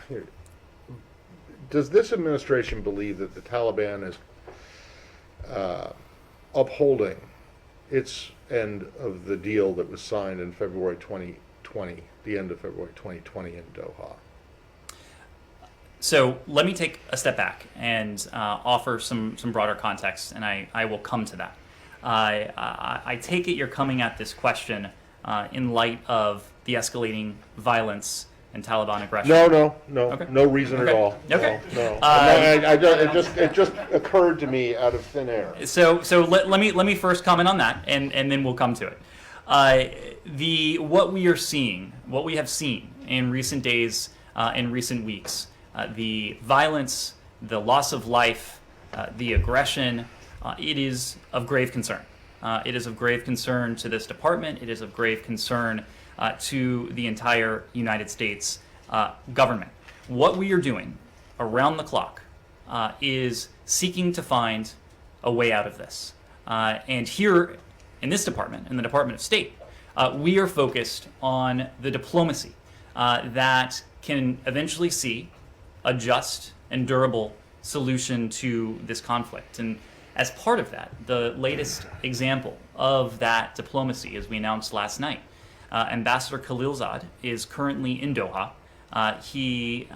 here. Does this administration believe that the Taliban is upholding its end of the deal that was signed in February 2020, the end of February 2020 in Doha? So let me take a step back and offer some broader context, and I will come to that. I take it you're coming at this question in light of the escalating violence and Taliban aggression. No, Okay. no reason at Okay. all. Okay. No. It just occurred to me out of thin air. So let me first comment on that, and then we'll come to it. What we have seen in recent days, in recent weeks, the violence, the loss of life, the aggression, it is of grave concern. It is of grave concern to this department. It is of grave concern to the entire United States government. What we are doing around the clock is seeking to find a way out of this. And here in this department, in the Department of State, we are focused on the diplomacy that can eventually see a just and durable solution to this conflict. And as part of that, the latest example of that diplomacy, as we announced last night, Ambassador Khalilzad is currently in Doha. He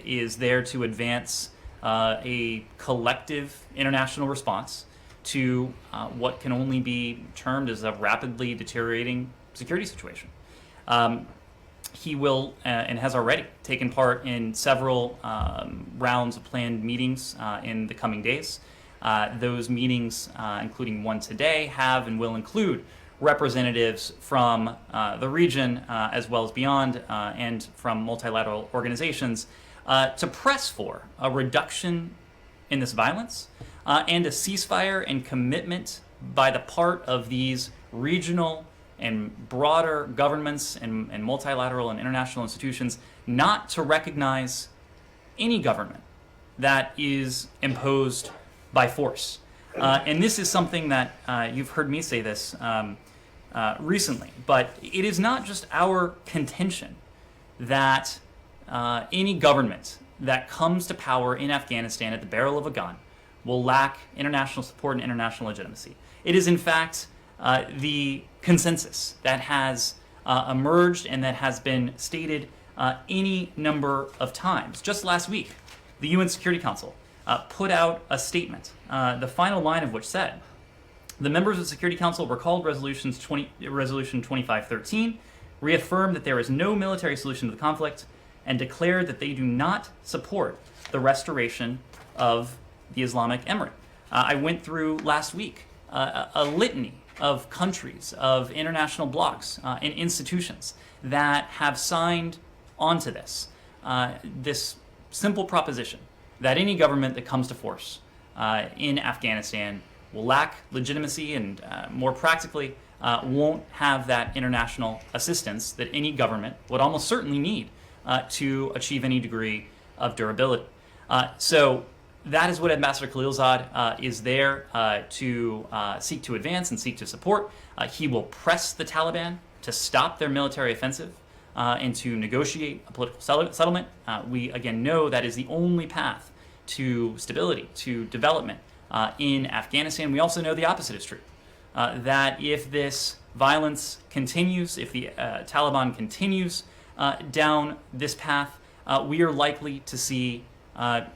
is there to advance a collective international response to what can only be termed as a rapidly deteriorating security situation. He will and has already taken part in several rounds of planned meetings in the coming days. Those meetings, including one today, have and will include representatives from the region as well as beyond and from multilateral organizations to press for a reduction in this violence and a ceasefire and commitment by the part of these regional and broader governments and multilateral and international institutions not to recognize any government that is imposed by force. And this is something that you've heard me say this recently, but it is not just our contention that any government that comes to power in Afghanistan at the barrel of a gun will lack international support and international legitimacy. It is, in fact, the consensus that has emerged and that has been stated any number of times. Just last week, the UN Security Council put out a statement, the final line of which said, "The members of the Security Council recalled Resolution 2513, reaffirmed that there is no military solution to the conflict, and declared that they do not support the restoration of the Islamic Emirate." I went through last week a litany of countries, of international blocs and institutions that have signed onto this simple proposition that any government that comes to force in Afghanistan will lack legitimacy and, more practically, won't have that international assistance that any government would almost certainly need to achieve any degree of durability. So that is what Ambassador Khalilzad is there to seek to advance and seek to support. He will press the Taliban to stop their military offensive and to negotiate a political settlement. We, again, know that is the only path to stability, to development in Afghanistan. We also know the opposite is true, that if this violence continues, if the Taliban continues down this path, we are likely to see a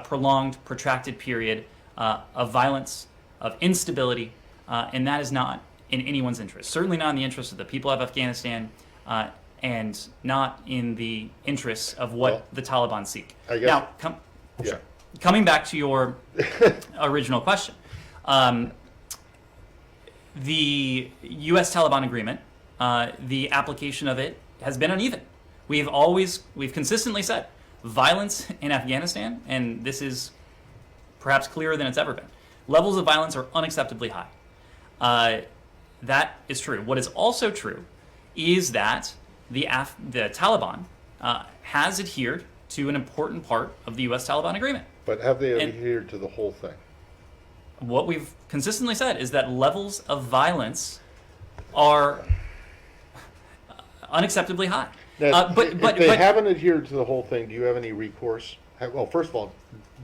prolonged, protracted period of violence, of instability, and that is not in anyone's interest. Certainly not in the interest of the people of Afghanistan, and not in the interests of what the Taliban seek. I guess, Now, coming back to your original question, the U.S. Taliban agreement, the application of it has been uneven. We've consistently said violence in Afghanistan, and this is perhaps clearer than it's ever been, levels of violence are unacceptably high. That is true. What is also true is that the Taliban has adhered to an important part of the U.S. Taliban agreement. but have they adhered to the whole thing? What we've consistently said is that levels of violence are unacceptably high. Now, But if but they but haven't adhered to the whole thing, do you have any recourse? Well, first of all,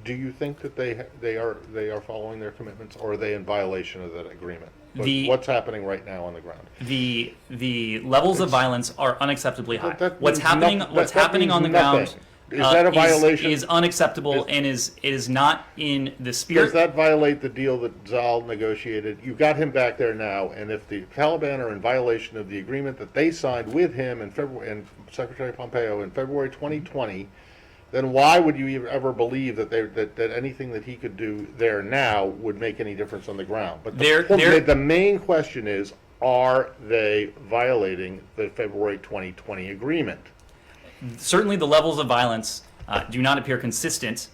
do you think that they are following their commitments, or are they in violation of that agreement? What's happening right now on the ground? the levels of violence are unacceptably high. That What's means happening? nothing- What's that happening means on the nothing. ground? Is that a violation? Is unacceptable and is not in the Does spirit. that violate the deal that Zal negotiated? You got him back there now, and if the Taliban are in violation of the agreement that they signed with him in February and Secretary Pompeo in February 2020, then why would you ever believe that that anything that he could do there now would make any difference on the ground? But the main question is, are they violating the February 2020 agreement? Certainly, the levels of violence do not appear consistent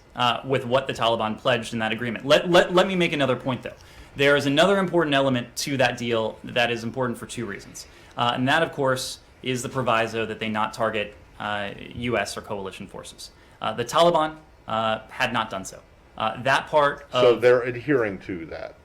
with what the Taliban pledged in that agreement. Let me make another point, though. There is another important element to that deal that is important for two reasons. And that, of course, is the proviso that they not target U.S. or coalition forces. The Taliban had not done so. That part of... So they're adhering to that.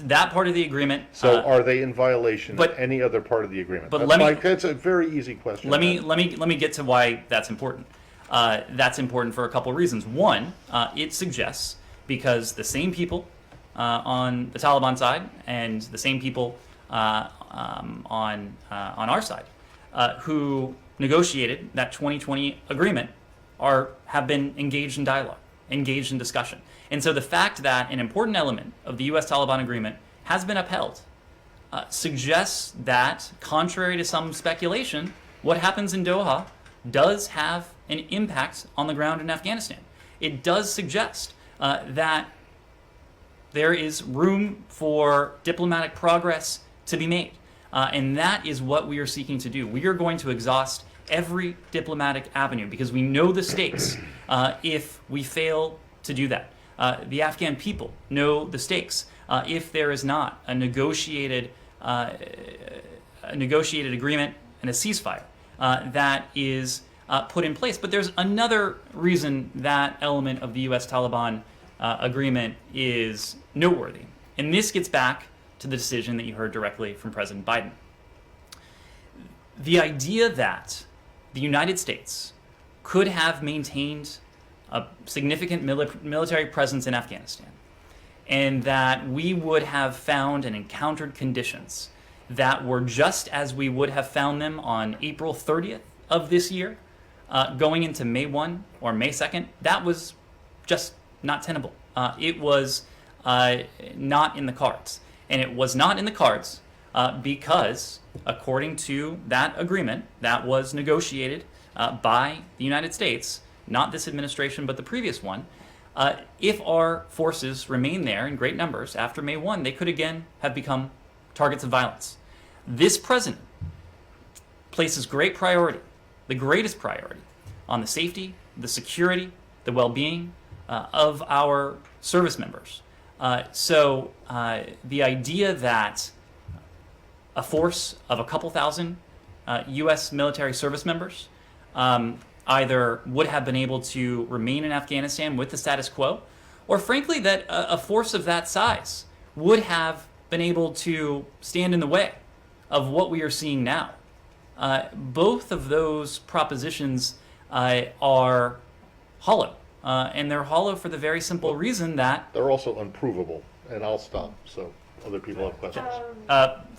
That part of the agreement... So are they in violation of any other part of the agreement? But that's a very easy question. Let me get to why that's important. That's important for a couple of reasons. One, it suggests, because the same people on the Taliban side and the same people on our side who negotiated that 2020 agreement have been engaged in dialogue, engaged in discussion. And so the fact that an important element of the U.S.-Taliban agreement has been upheld suggests that, contrary to some speculation, what happens in Doha does have an impact on the ground in Afghanistan. It does suggest that there is room for diplomatic progress to be made. And that is what we are seeking to do. We are going to exhaust every diplomatic avenue because we know the stakes if we fail to do that. The Afghan people know the stakes if there is not a negotiated agreement and a ceasefire that is put in place. But there's another reason that element of the U.S.-Taliban agreement is noteworthy. And this gets back to the decision that you heard directly from President Biden. The idea that the United States could have maintained a significant military presence in Afghanistan, and that we would have found and encountered conditions that were just as we would have found them on April 30th of this year, going into May 1 or May 2nd, that was just not tenable. It was not in the cards. And it was not in the cards because, according to that agreement that was negotiated by the United States, not this administration, but the previous one, if our forces remain there in great numbers after May 1, they could again have become targets of violence. This president places great priority, the greatest priority, on the safety, the security, the well-being of our service members. So the idea that a force of a couple thousand U.S. military service members either would have been able to remain in Afghanistan with the status quo, or frankly that a force of that size would have been able to stand in the way of what we are seeing now. Both of those propositions are hollow, and they're hollow for the very simple reason that... They're also unprovable, and I'll stop so other people have questions.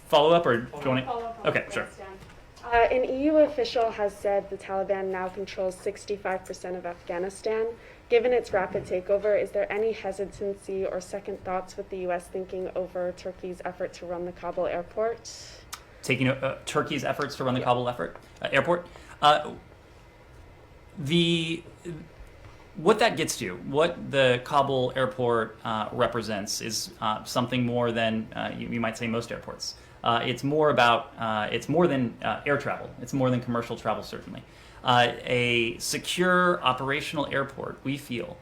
Follow up, or do you want to... Okay, sure. An EU official has said the Taliban now controls 65% of Afghanistan. Given its rapid takeover, is there any hesitancy or second thoughts with the U.S. thinking over Turkey's effort to run the Kabul airport? Taking Turkey's efforts to run the Kabul airport? What that gets to, what the Kabul airport represents, is something more than you might say most airports. It's more than air travel. It's more than commercial travel, certainly. A secure operational airport, we feel,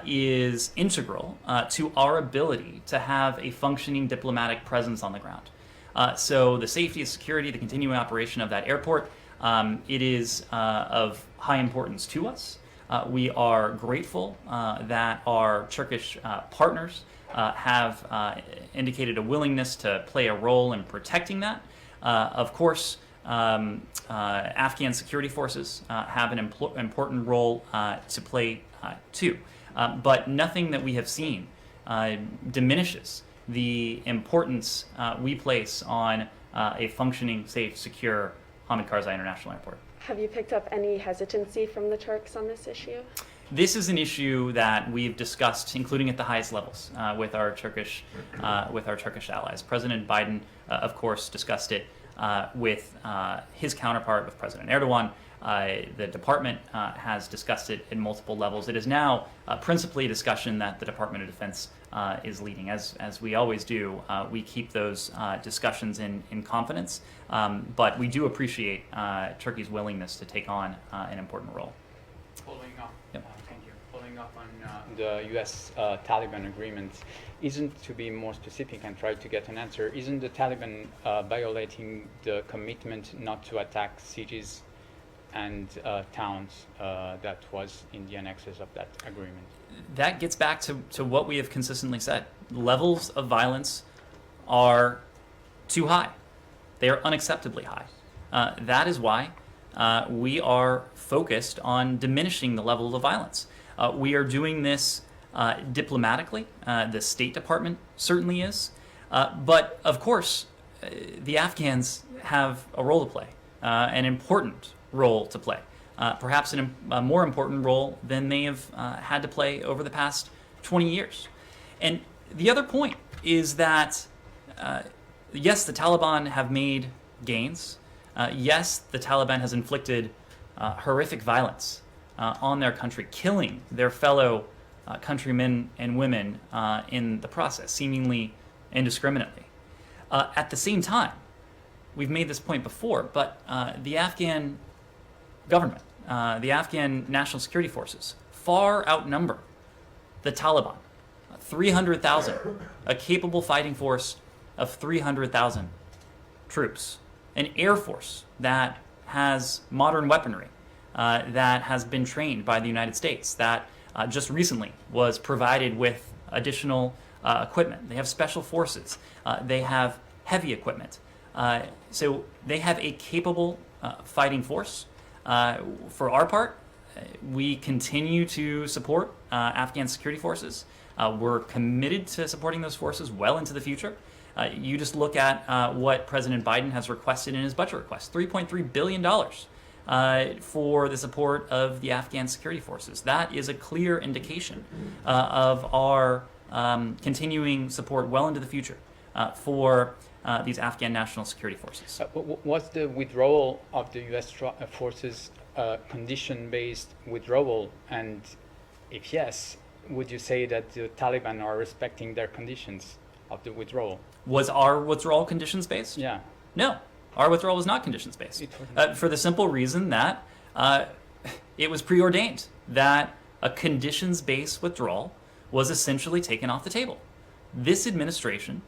is integral to our ability to have a functioning diplomatic presence on the ground. So the safety and security, the continuing operation of that airport, it is of high importance to us. We are grateful that our Turkish partners have indicated a willingness to play a role in protecting that. Of course, Afghan security forces have an important role to play too. But nothing that we have seen diminishes the importance we place on a functioning, safe, secure Hamid Karzai International Airport. Have you picked up any hesitancy from the Turks on this issue? This is an issue that we've discussed, including at the highest levels, with our Turkish allies. President Biden, of course, discussed it with his counterpart, with President Erdogan. The department has discussed it at multiple levels. It is now principally a discussion that the Department of Defense is leading. As we always do, we keep those discussions in confidence, but we do appreciate Turkey's willingness to take on an important role. Following up, Yep. thank you. Following up on the U.S. Taliban agreement, to be more specific and try to get an answer, isn't the Taliban violating the commitment not to attack cities and towns that was in the annexes of that agreement? That gets back to what we have consistently said. Levels of violence are too high. They are unacceptably high. That is why we are focused on diminishing the level of violence. We are doing this diplomatically. The State Department certainly is. But of course, the Afghans have a role to play, an important role to play. Perhaps a more important role than they have had to play over the past 20 years. And the other point is that, yes, the Taliban have made gains. Yes, the Taliban has inflicted horrific violence on their country, killing their fellow countrymen and women in the process, seemingly indiscriminately. At the same time, we've made this point before, but the Afghan government, the Afghan National Security Forces, far outnumber the Taliban. 300,000, a capable fighting force of 300,000 troops, an air force that has modern weaponry, that has been trained by the United States, that just recently was provided with additional equipment. They have special forces. They have heavy equipment. So they have a capable fighting force. For our part, we continue to support Afghan security forces. We're committed to supporting those forces well into the future. You just look at what President Biden has requested in his budget request, $3.3 billion for the support of the Afghan security forces. That is a clear indication of our continuing support well into the future for these Afghan national security forces. Was the withdrawal of the U.S. forces condition-based withdrawal? And if yes, would you say that the Taliban are respecting their conditions of the withdrawal? Was our withdrawal conditions-based? Yeah. No, our withdrawal was not conditions-based. For the simple reason that it was preordained that a conditions-based withdrawal was essentially taken off the table. This administration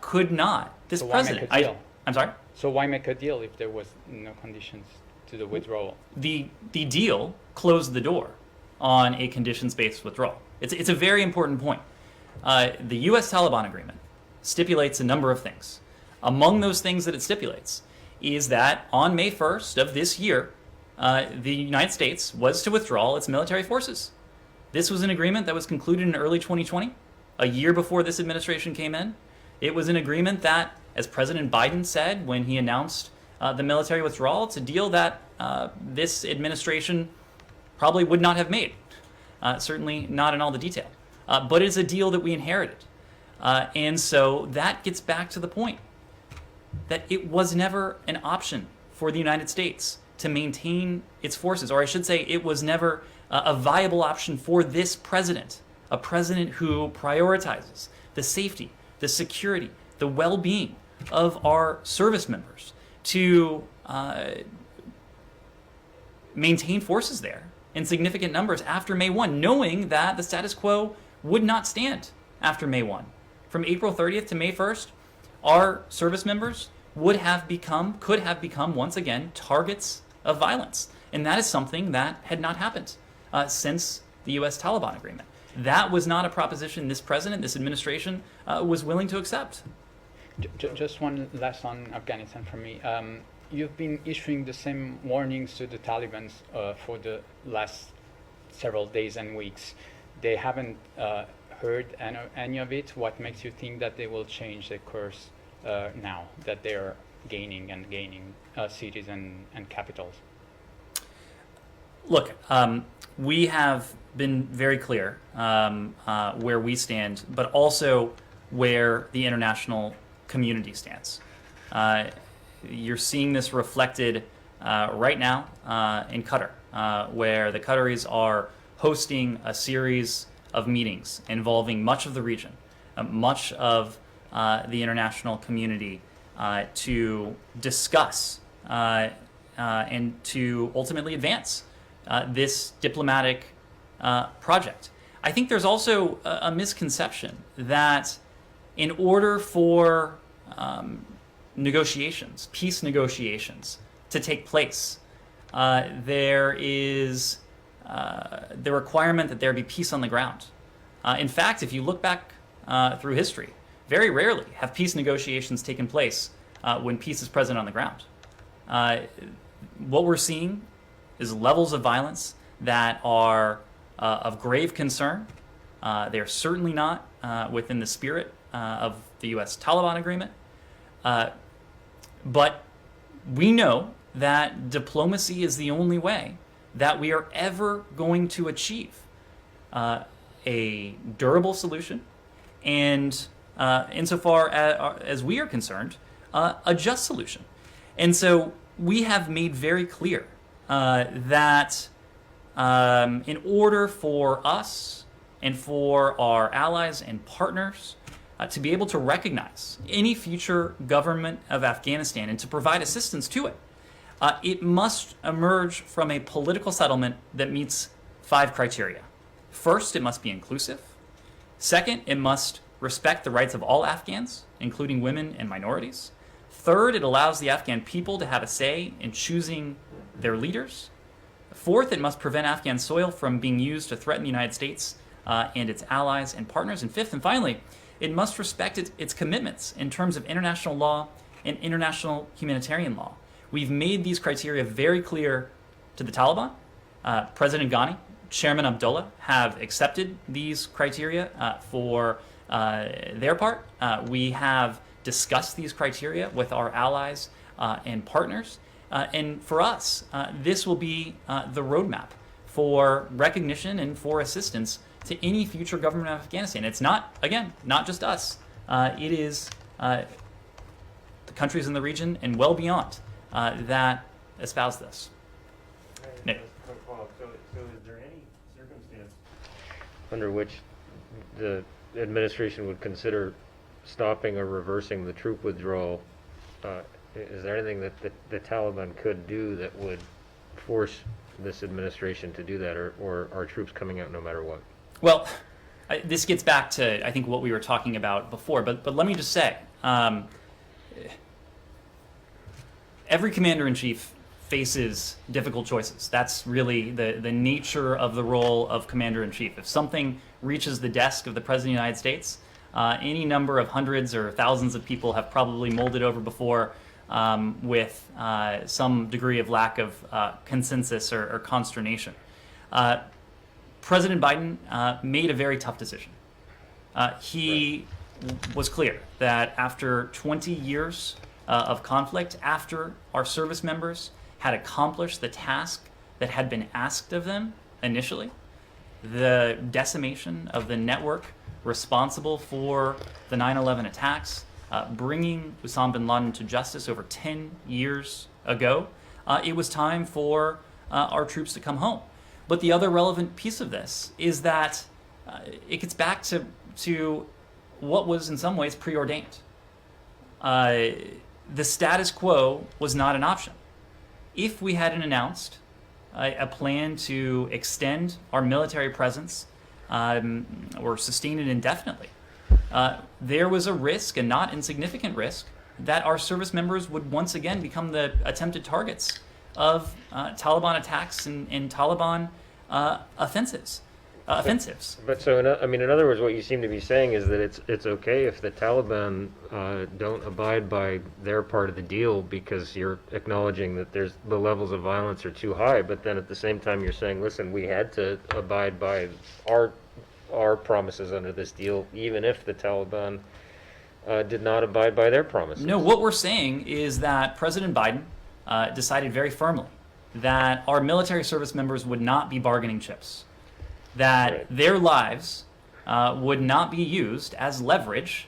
could not, this So why president... make a deal? I'm sorry? So why make a deal if there was no conditions to the withdrawal? The deal closed the door on a conditions-based withdrawal. It's a very important point. The U.S. Taliban agreement stipulates a number of things. Among those things that it stipulates is that on May 1st of this year, the United States was to withdraw its military forces. This was an agreement that was concluded in early 2020, a year before this administration came in. It was an agreement that, as President Biden said when he announced the military withdrawal, it's a deal that this administration probably would not have made, certainly not in all the detail. But it's a deal that we inherited. And so that gets back to the point that it was never an option for the United States to maintain its forces, or I should say it was never a viable option for this president, a president who prioritizes the safety, the security, the well-being of our service members to maintain forces there in significant numbers after May 1, knowing that the status quo would not stand after May 1. From April 30th to May 1st, our service members could have become once again targets of violence. And that is something that had not happened since the U.S. Taliban agreement. That was not a proposition this president, this administration was willing to accept. Just one last on Afghanistan from me. you've been issuing the same warnings to the Taliban for the last several days and weeks. They haven't heard any of it. What makes you think that they will change their course now that they are gaining cities and capitals? Look, we have been very clear where we stand, but also where the international community stands. You're seeing this reflected right now in Qatar, where the Qataris are hosting a series of meetings involving much of the region, much of the international community to discuss and to ultimately advance this diplomatic project. I think there's also a misconception that in order for negotiations, peace negotiations, to take place, there is the requirement that there be peace on the ground. In fact, if you look back through history, very rarely have peace negotiations taken place when peace is present on the ground. What we're seeing is levels of violence that are of grave concern. They are certainly not within the spirit of the U.S. Taliban agreement. But we know that diplomacy is the only way that we are ever going to achieve a durable solution, and insofar as we are concerned, a just solution. And so we have made very clear that in order for us and for our allies and partners to be able to recognize any future government of Afghanistan and to provide assistance to it, it must emerge from a political settlement that meets 5 criteria. First, it must be inclusive. Second, it must respect the rights of all Afghans, including women and minorities. Third, it allows the Afghan people to have a say in choosing their leaders. Fourth, it must prevent Afghan soil from being used to threaten the United States and its allies and partners. And fifth and finally, it must respect its commitments in terms of international law and international humanitarian law. We've made these criteria very clear to the Taliban. President Ghani, Chairman Abdullah have accepted these criteria for their part. We have discussed these criteria with our allies and partners. And for us, this will be the roadmap for recognition and for assistance to any future government of Afghanistan. It's not, again, not just us. It is the countries in the region and well beyond that espouse this. Nick. So is there any circumstance under which the administration would consider stopping or reversing the troop withdrawal? Is there anything that the Taliban could do that would force this administration to do that, or are troops coming out no matter what? Well, this gets back to, I think, what we were talking about before, but let me just say, every commander-in-chief faces difficult choices. That's really the nature of the role of commander-in-chief. If something reaches the desk of the President of the United States, any number of hundreds or thousands of people have probably molded over before with some degree of lack of consensus or consternation. President Biden made a very tough decision. He was clear that after 20 years of conflict, after our service members had accomplished the task that had been asked of them initially, the decimation of the network responsible for the 9/11 attacks, bringing Osama bin Laden to justice over 10 years ago, it was time for our troops to come home. But the other relevant piece of this is that it gets back to what was in some ways preordained. The status quo was not an option. If we hadn't announced a plan to extend our military presence or sustain it indefinitely, there was a risk, a not insignificant risk, that our service members would once again become the attempted targets of Taliban attacks and Taliban offensives. offensives. But so, in other words, what you seem to be saying is that it's okay if the Taliban don't abide by their part of the deal because you're acknowledging that the levels of violence are too high, but then at the same time you're saying, listen, we had to abide by our promises under this deal, even if the Taliban did not abide by their promises. No, what we're saying is that President Biden decided very firmly that our military service members would not be bargaining chips, that Right. their lives would not be used as leverage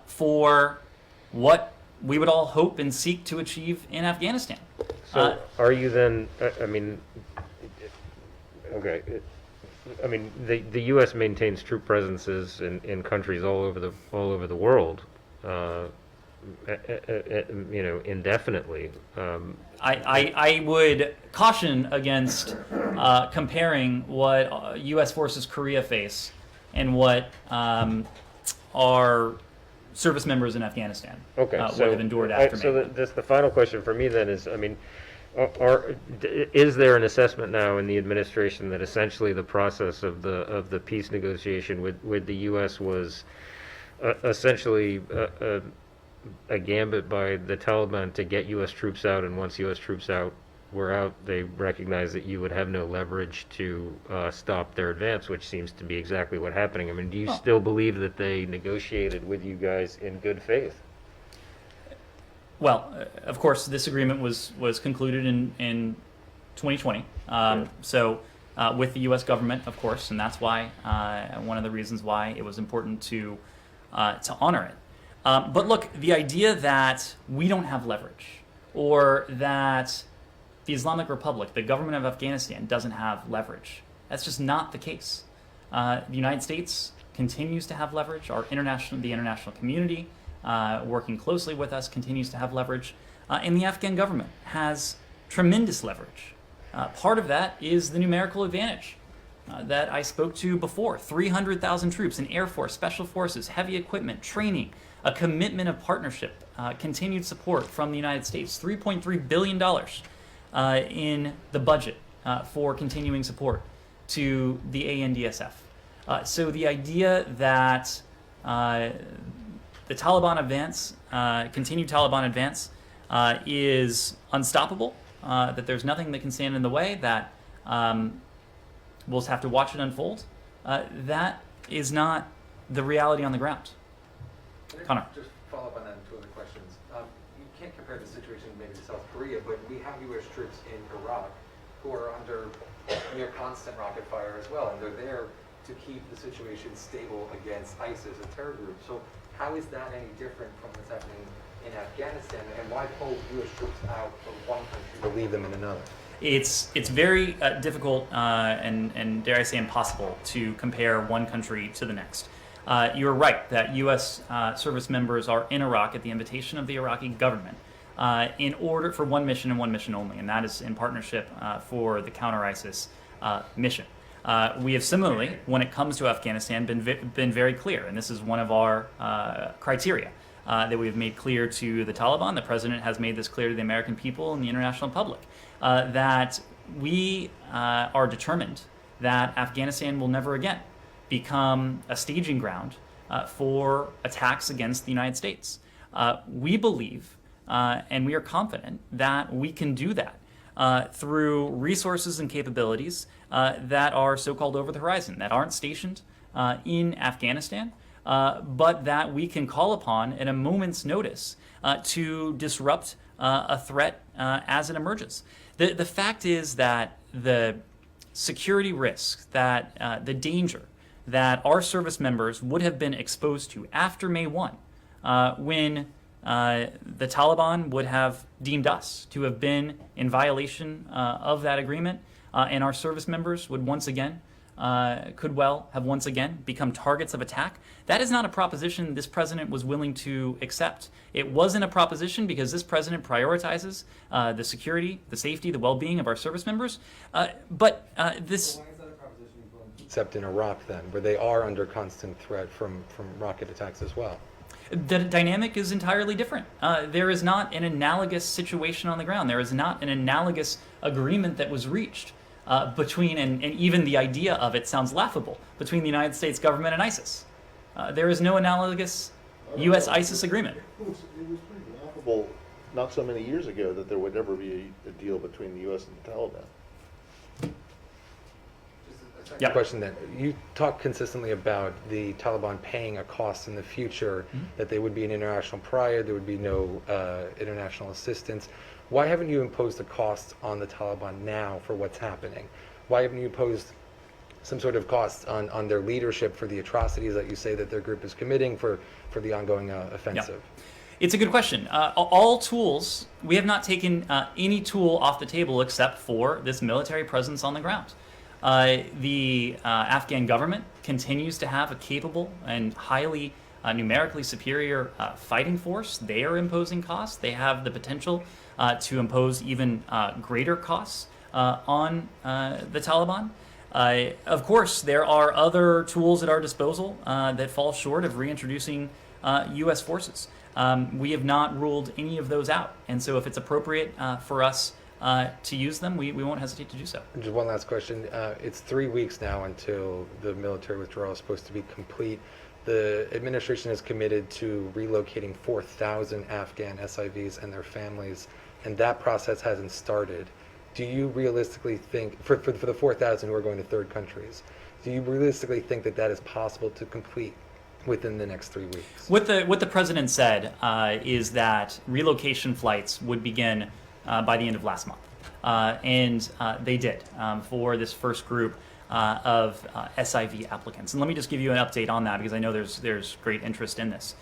for what we would all hope and seek to achieve in Afghanistan. So are you then, okay, the U.S. maintains troop presences in countries all over the world, indefinitely. I would caution against comparing what U.S. forces Korea face and what our service members in Afghanistan would have endured after so May. the final question for me then is, is there an assessment now in the administration that essentially the process of the peace negotiation with the U.S. was essentially a gambit by the Taliban to get U.S. troops out, and once U.S. troops were out, they recognized that you would have no leverage to stop their advance, which seems to be exactly what happening. Do you still believe that they negotiated with you guys in good faith? Well, of course, this agreement was concluded in 2020. So with the U.S. government, of course, and that's why one of the reasons why it was important to honor it. But look, the idea that we don't have leverage, or that the Islamic Republic, the government of Afghanistan, doesn't have leverage, that's just not the case. The United States continues to have leverage. The international community, working closely with us, continues to have leverage. And the Afghan government has tremendous leverage. Part of that is the numerical advantage that I spoke to before. 300,000 troops in Air Force, Special Forces, heavy equipment, training, a commitment of partnership, continued support from the United States, $3.3 billion in the budget for continuing support to the ANDSF. So the idea that the Taliban advance, continued Taliban advance, is unstoppable, that there's nothing that can stand in the way, that we'll just have to watch it unfold, that is not the reality on the ground. Connor. Just follow up on that and two other questions. You can't compare the situation maybe to South Korea, but we have U.S. troops in Iraq who are under near constant rocket fire as well, and they're there to keep the situation stable against ISIS, a terror group. So how is that any different from what's happening in Afghanistan, and why pull U.S. troops out of one country to leave them in another? It's very difficult and dare I say impossible to compare one country to the next. You're right that U.S. Service members are in Iraq at the invitation of the Iraqi government in order for one mission and one mission only, and that is in partnership for the counter-ISIS mission. We have similarly, when it comes to Afghanistan, been very clear, and this is one of our criteria that we have made clear to the Taliban. The president has made this clear to the American people and the international public, that we are determined that Afghanistan will never again become a staging ground for attacks against the United States. We believe and we are confident that we can do that through resources and capabilities that are so-called over the horizon, that aren't stationed in Afghanistan, but that we can call upon at a moment's notice to disrupt a threat as it emerges. The fact is that the security risks, that the danger that our service members would have been exposed to after May 1, when the Taliban would have deemed us to have been in violation of that agreement, and our service members would once again, could well have once again become targets of attack. That is not a proposition this president was willing to accept. It wasn't a proposition because this president prioritizes the security, the safety, the well-being of our service members. But this... Except in Iraq then, where they are under constant threat from rocket attacks as well. The dynamic is entirely different. There is not an analogous situation on the ground. There is not an analogous agreement that was reached between, and even the idea of it sounds laughable, between the United States government and ISIS. There is no analogous U.S.-ISIS agreement. It was pretty laughable not so many years ago that there would ever be a deal between the U.S. and the Taliban. Just a second Yep. Question then. You talk consistently about the Taliban paying a cost in the future, that they would be an international pariah, there would be no international assistance. Why haven't you imposed a cost on the Taliban now for what's happening? Why haven't you imposed some sort of cost on their leadership for the atrocities that you say that their group is committing for the ongoing offensive? It's a good question. All tools, we have not taken any tool off the table except for this military presence on the ground. The Afghan government continues to have a capable and highly numerically superior fighting force. They are imposing costs. They have the potential to impose even greater costs on the Taliban. Of course, there are other tools at our disposal that fall short of reintroducing U.S. forces. We have not ruled any of those out, and so if it's appropriate for us to use them, we won't hesitate to do so. Just one last question. It's 3 weeks now until the military withdrawal is supposed to be complete. The administration is committed to relocating 4,000 Afghan SIVs and their families, and that process hasn't started. Do you realistically think, for the 4,000 who are going to third countries, do you realistically think that that is possible to complete within the next 3 weeks? What the president said is that relocation flights would begin by the end of last month, and they did for this first group of SIV applicants. And let me just give you an update on that because I know there's great interest in this.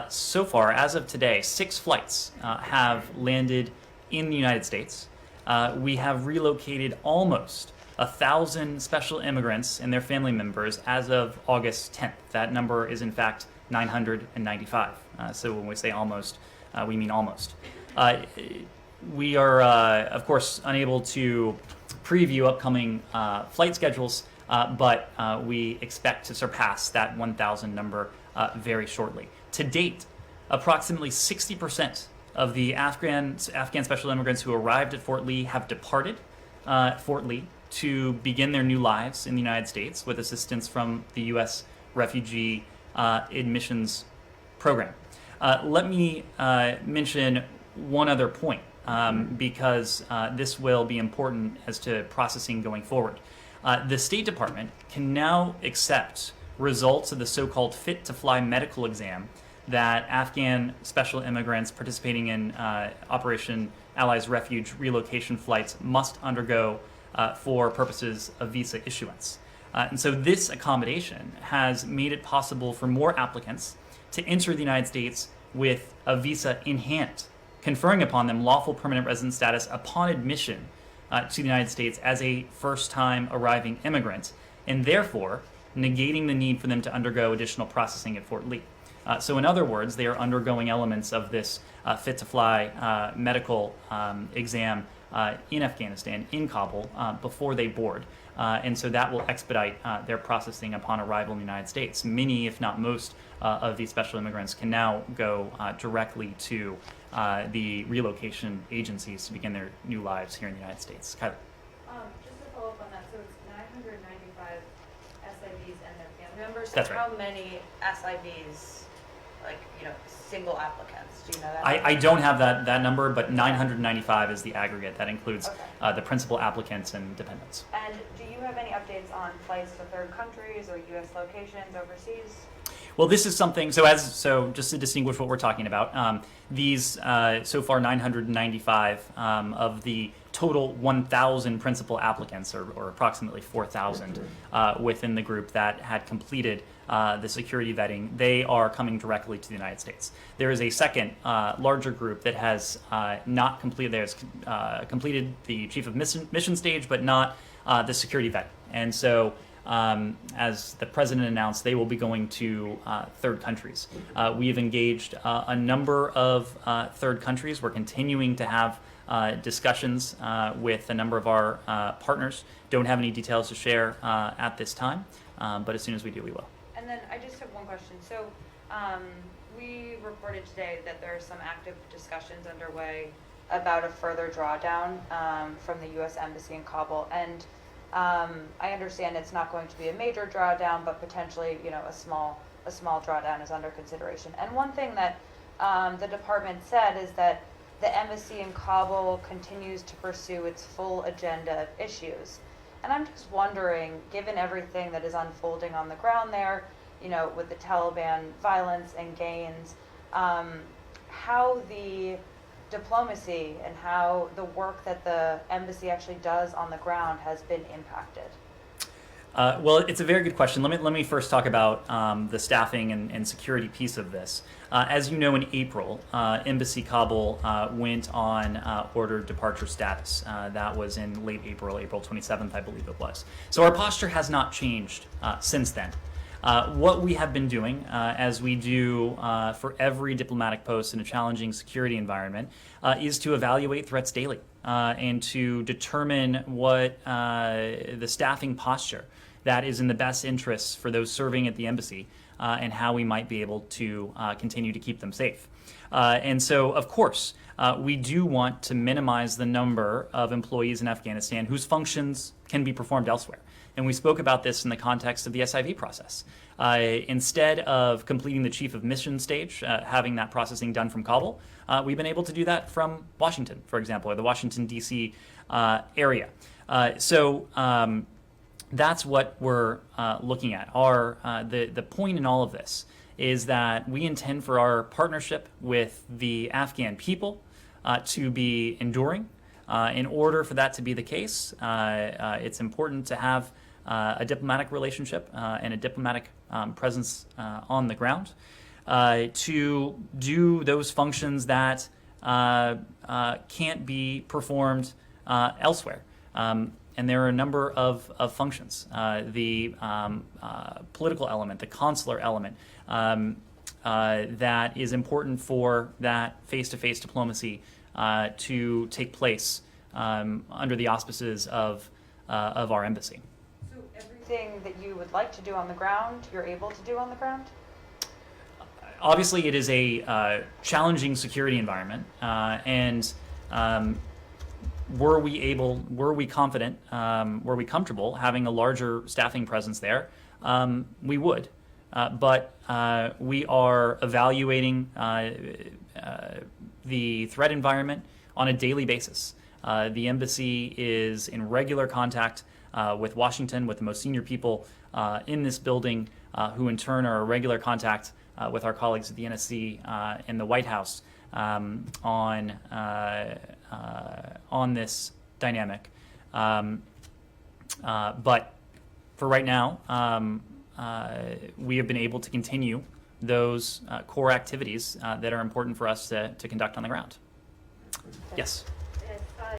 So far, as of today, 6 flights have landed in the United States. We have relocated almost 1,000 special immigrants and their family members as of August 10th. That number is in fact 995. So when we say almost, we mean almost. We are, of course, unable to preview upcoming flight schedules, but we expect to surpass that 1,000 number very shortly. To date, approximately 60% of the Afghan special immigrants who arrived at Fort Lee have departed Fort Lee to begin their new lives in the United States with assistance from the U.S. Refugee Admissions Program. Let me mention one other point because this will be important as to processing going forward. The State Department can now accept results of the so-called Fit to Fly medical exam that Afghan special immigrants participating in Operation Allies Refuge relocation flights must undergo for purposes of visa issuance. And so this accommodation has made it possible for more applicants to enter the United States with a visa in hand, conferring upon them lawful permanent resident status upon admission to the United States as a first-time arriving immigrant, and therefore negating the need for them to undergo additional processing at Fort Lee. So in other words, they are undergoing elements of this fit-to-fly medical exam in Afghanistan, in Kabul, before they board. And so that will expedite their processing upon arrival in the United States. Many, if not most, of these special immigrants can now go directly to the relocation agencies to begin their new lives here in the United States. Kylie. Just to follow up on that, so it's 995 SIVs and their family members. That's so right. How many SIVs, single applicants? Do you know that? I don't have that number, but 995 is the aggregate. That includes Okay. the principal applicants and dependents. And do you have any updates on flights to third countries or U.S. locations overseas? Well, this is something. So just to distinguish what we're talking about, these so far 995 of the total 1,000 principal applicants, or approximately 4,000 within the group that had completed the security vetting, they are coming directly to the United States. There is a second larger group that has not completed. There's completed the chief of mission stage, but not the security vet, and so. As the president announced, they will be going to third countries. We have engaged a number of third countries. We're continuing to have discussions with a number of our partners. Don't have any details to share at this time, but as soon as we do, we will. And then I just have one question. So we reported today that there are some active discussions underway about a further drawdown from the U.S. Embassy in Kabul. And I understand it's not going to be a major drawdown, but potentially, a small drawdown is under consideration. And one thing that the department said is that the embassy in Kabul continues to pursue its full agenda of issues. And I'm just wondering, given everything that is unfolding on the ground there, with the Taliban violence and gains, how the diplomacy and how the work that the embassy actually does on the ground has been impacted. Well, it's a very good question. Let me first talk about the staffing and security piece of this. As you know, in April, Embassy Kabul went on ordered departure status. That was in late April, April 27th, I believe it was. So our posture has not changed since then. What we have been doing, as we do for every diplomatic post in a challenging security environment, is to evaluate threats daily and to determine what the staffing posture that is in the best interests for those serving at the embassy and how we might be able to continue to keep them safe. And so, of course, we do want to minimize the number of employees in Afghanistan whose functions can be performed elsewhere. And we spoke about this in the context of the SIV process. Instead of completing the chief of mission stage, having that processing done from Kabul, we've been able to do that from Washington, for example, or the Washington, D.C. Area. So that's what we're looking at. The point in all of this is that we intend for our partnership with the Afghan people to be enduring. In order for that to be the case, it's important to have a diplomatic relationship and a diplomatic presence on the ground to do those functions that can't be performed elsewhere. And there are a number of functions. The political element, the consular element, that is important for that face-to-face diplomacy to take place under the auspices of our embassy. So everything that you would like to do on the ground, you're able to do on the ground? Obviously, it is a challenging security environment, and were we confident, were we comfortable having a larger staffing presence there, we would. But we are evaluating the threat environment on a daily basis. The embassy is in regular contact with Washington, with the most senior people in this building, who in turn are in regular contact with our colleagues at the NSC and the White House on this dynamic. But for right now, we have been able to continue those core activities that are important for us to conduct on the ground. Yes?